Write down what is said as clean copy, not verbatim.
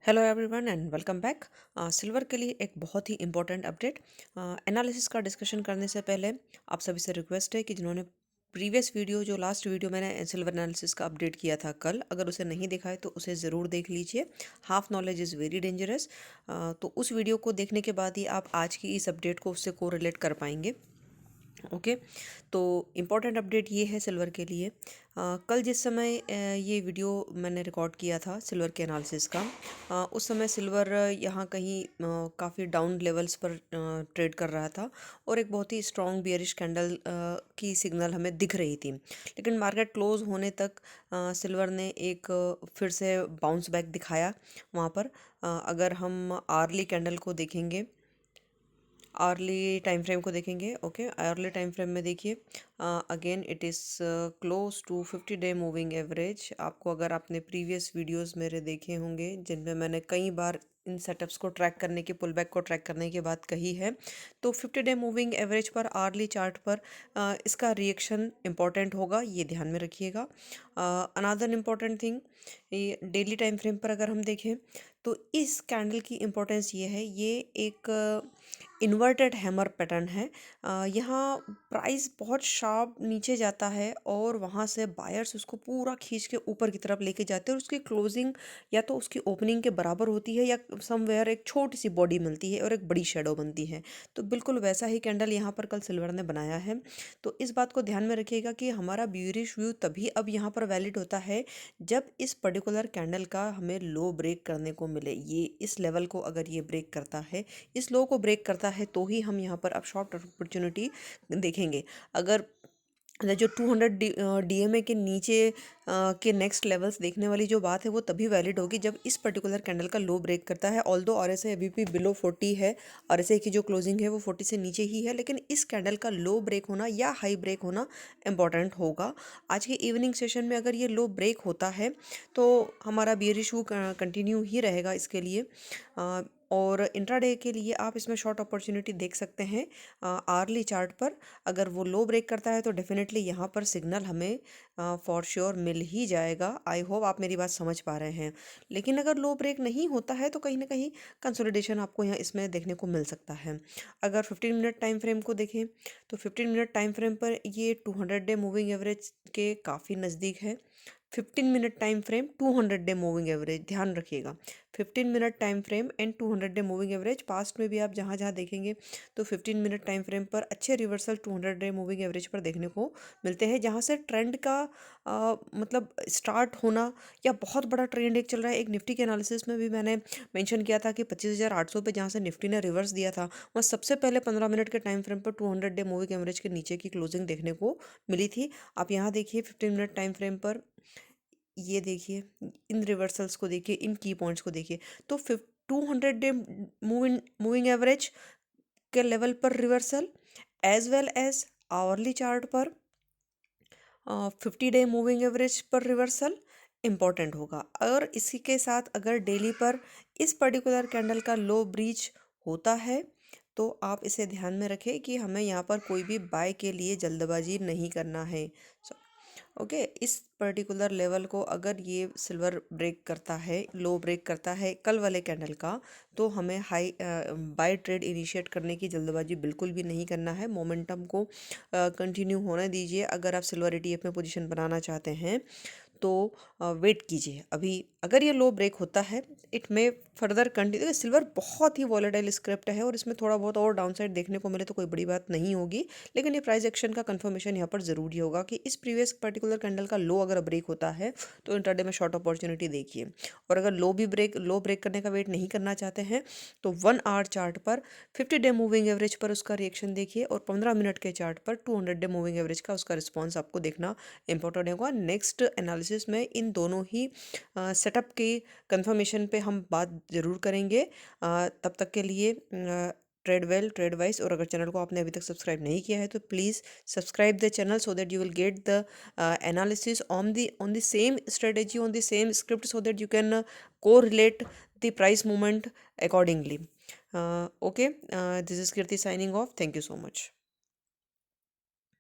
Hello everyone and welcome back. Silver के लिए एक बहुत ही इंपॉर्टेंट अपडेट। एनालिसिस का डिस्कशन करने से पहले आप सभी से रिक्वेस्ट है कि जिन्होंने प्रीवियस वीडियो जो लास्ट वीडियो मैंने सिल्वर एनालिसिस का अपडेट किया था कल, अगर उसे नहीं देखा है तो उसे ज़रूर देख लीजिए। Half knowledge is very dangerous. तो उस वीडियो को देखने के बाद ही आप आज की इस अपडेट को उससे कोरिलेट कर पाएंगे। ओके। तो इम्पॉर्टेंट अपडेट ये है सिल्वर के लिए। कल जिस समय ये वीडियो मैंने रिकॉर्ड किया था सिल्वर के एनालिसिस का, उस समय सिल्वर यहाँ कहीं काफ़ी डाउन लेवल्स पर ट्रेड कर रहा था और एक बहुत ही स्ट्रॉन्ग बियरिश कैंडल की सिग्नल हमें दिख रही थी। लेकिन मार्केट क्लोज होने तक सिल्वर ने एक फिर से बाउंस बैक दिखाया वहाँ पर। अगर हम आर्ली कैंडल को देखेंगे, आर्ली टाइम फ्रेम को देखेंगे, ओके, आर्ली टाइम फ्रेम में देखिए, again it is close to 50 day moving average. आपको अगर आपने प्रीवियस वीडियोस मेरे देखे होंगे जिनमें मैंने कई बार इन सेटअप्स को ट्रैक करने के, पुल बैक को ट्रैक करने की बात कही है, तो 50 डे मूविंग एवरेज पर आर्ली चार्ट पर इसका रिएक्शन इम्पॉर्टेंट होगा, ये ध्यान में रखिएगा। अनदर इम्पॉर्टेंट थिंग, ये डेली टाइम फ्रेम पर अगर हम देखें तो इस कैंडल की इम्पोर्टेंस ये है, ये एक इन्वर्टेड हैमर पैटर्न है। यहाँ प्राइस बहुत शार्प नीचे जाता है और वहाँ से बायर्स उसको पूरा खींच के ऊपर की तरफ लेके जाते हैं और उसकी क्लोजिंग या तो उसकी ओपनिंग के बराबर होती है या समवेयर एक छोटी सी बॉडी मिलती है और एक बड़ी शेडो बनती है। तो बिल्कुल वैसा ही कैंडल यहाँ पर कल सिल्वर ने बनाया है। तो इस बात को ध्यान में रखिएगा कि हमारा ब्यूरिश व्यू तभी अब यहाँ पर वैलिड होता है जब इस पर्टिकुलर कैंडल का हमें लो ब्रेक करने को मिले। ये इस लेवल को अगर ये ब्रेक करता है, इस लो को ब्रेक करता है, तो ही हम यहाँ पर अब शॉर्ट अपॉर्चुनिटी देखेंगे। अगर जो 200 डीएमए के नीचे के नेक्स्ट लेवल्स देखने वाली जो बात है वो तभी वैलिड होगी जब इस पर्टिकुलर कैंडल का लो ब्रेक करता है। ऑल्दो आरएसआई अभी भी बिलो 40 है, आरएसआई की जो क्लोजिंग है वो 40 से नीचे ही है, लेकिन इस कैंडल का लो ब्रेक होना या हाई ब्रेक होना इंपॉर्टेंट होगा। आज के इवनिंग सेशन में अगर ये लो ब्रेक होता है तो हमारा बियरिश व्यू कंटिन्यू ही रहेगा इसके लिए। और इंट्राडे के लिए आप इसमें शॉर्ट अपॉर्चुनिटी देख सकते हैं आर्ली चार्ट पर। अगर वो लो ब्रेक करता है तो डेफिनेटली यहाँ पर सिग्नल हमें फॉर श्योर मिल ही जाएगा। आई होप आप मेरी बात समझ पा रहे हैं। लेकिन अगर लो ब्रेक नहीं होता है तो कहीं ना कहीं कंसोलिडेशन आपको यहाँ इसमें देखने को मिल सकता है। अगर 15 मिनट टाइम फ्रेम को देखें तो 15 मिनट टाइम फ्रेम पर ये 200 डे मूविंग एवरेज के काफ़ी नज़दीक है। 15 minute time frame 200 day moving average, ध्यान रखिएगा। 15 minute time frame and 200 day moving average, past में भी आप जहाँ जहाँ देखेंगे तो 15 मिनट टाइम फ्रेम पर अच्छे रिवर्सल 200 डे मूविंग एवरेज पर देखने को मिलते हैं, जहाँ से ट्रेंड का मतलब स्टार्ट होना या बहुत बड़ा ट्रेंड एक चल रहा है। एक निफ्टी के एनालिसिस में भी मैंने मेंशन किया था कि 25,800 पे जहाँ से निफ्टी ने रिवर्स दिया था, वहाँ सबसे पहले 15 मिनट के टाइम फ्रेम पर 200 डे मूविंग एवरेज के नीचे की क्लोजिंग देखने को मिली थी। आप यहाँ देखिए 15 मिनट टाइम फ्रेम पर, ये देखिए, इन रिवर्सल्स को देखिए, इन की पॉइंट्स को देखिए। तो 200 डे मूविंग एवरेज के लेवल पर reversal as well as hourly chart पर 50 डे मूविंग एवरेज पर रिवर्सल इम्पॉर्टेंट होगा। और इसी के साथ अगर डेली पर इस पर्टिकुलर कैंडल का लो ब्रीच होता है तो आप इसे ध्यान में रखें कि हमें यहाँ पर कोई भी बाय के लिए जल्दबाजी नहीं करना है। ओके, इस पर्टिकुलर लेवल को अगर ये सिल्वर ब्रेक करता है, लो ब्रेक करता है कल वाले कैंडल का, तो हमें हाई बाय ट्रेड इनिशिएट करने की जल्दबाजी बिल्कुल भी नहीं करना है। मोमेंटम को कंटिन्यू होने दीजिए। अगर आप सिल्वर ETF में पोजीशन बनाना चाहते हैं तो वेट कीजिए। अभी अगर ये लो ब्रेक होता है इट में फर्दर कंटिन्यू। सिल्वर बहुत ही वॉलेटाइल स्क्रिप्ट है और इसमें थोड़ा बहुत और डाउनसाइड देखने को मिले तो कोई बड़ी बात नहीं होगी, लेकिन ये प्राइस एक्शन का कंफर्मेशन यहाँ पर ज़रूरी होगा कि इस प्रीवियस पर्टिकुलर कैंडल का लो अगर ब्रेक होता है तो इंट्राडे में शॉर्ट अपॉर्चुनिटी देखिए। और अगर लो ब्रेक करने का वेट नहीं करना चाहते हैं तो 1 आवर चार्ट पर 50 डे मूविंग एवरेज पर उसका रिएक्शन देखिए और 15 मिनट के चार्ट पर 200 डे मूविंग एवरेज का उसका रिस्पॉन्स आपको देखना इंपॉर्टेंट होगा। नेक्स्ट एनालिसिस में इन दोनों ही सेटअप की कंफर्मेशन पे हम बात ज़रूर करेंगे। तब तक के लिए ट्रेड वेल, ट्रेड वाइज। और अगर चैनल को आपने अभी तक सब्सक्राइब नहीं किया है तो please subscribe the channel so that you will get the analysis on the same strategy, on the same script, so that you can correlate the price movement accordingly. Okay, this is Kirti signing off. Thank you so much.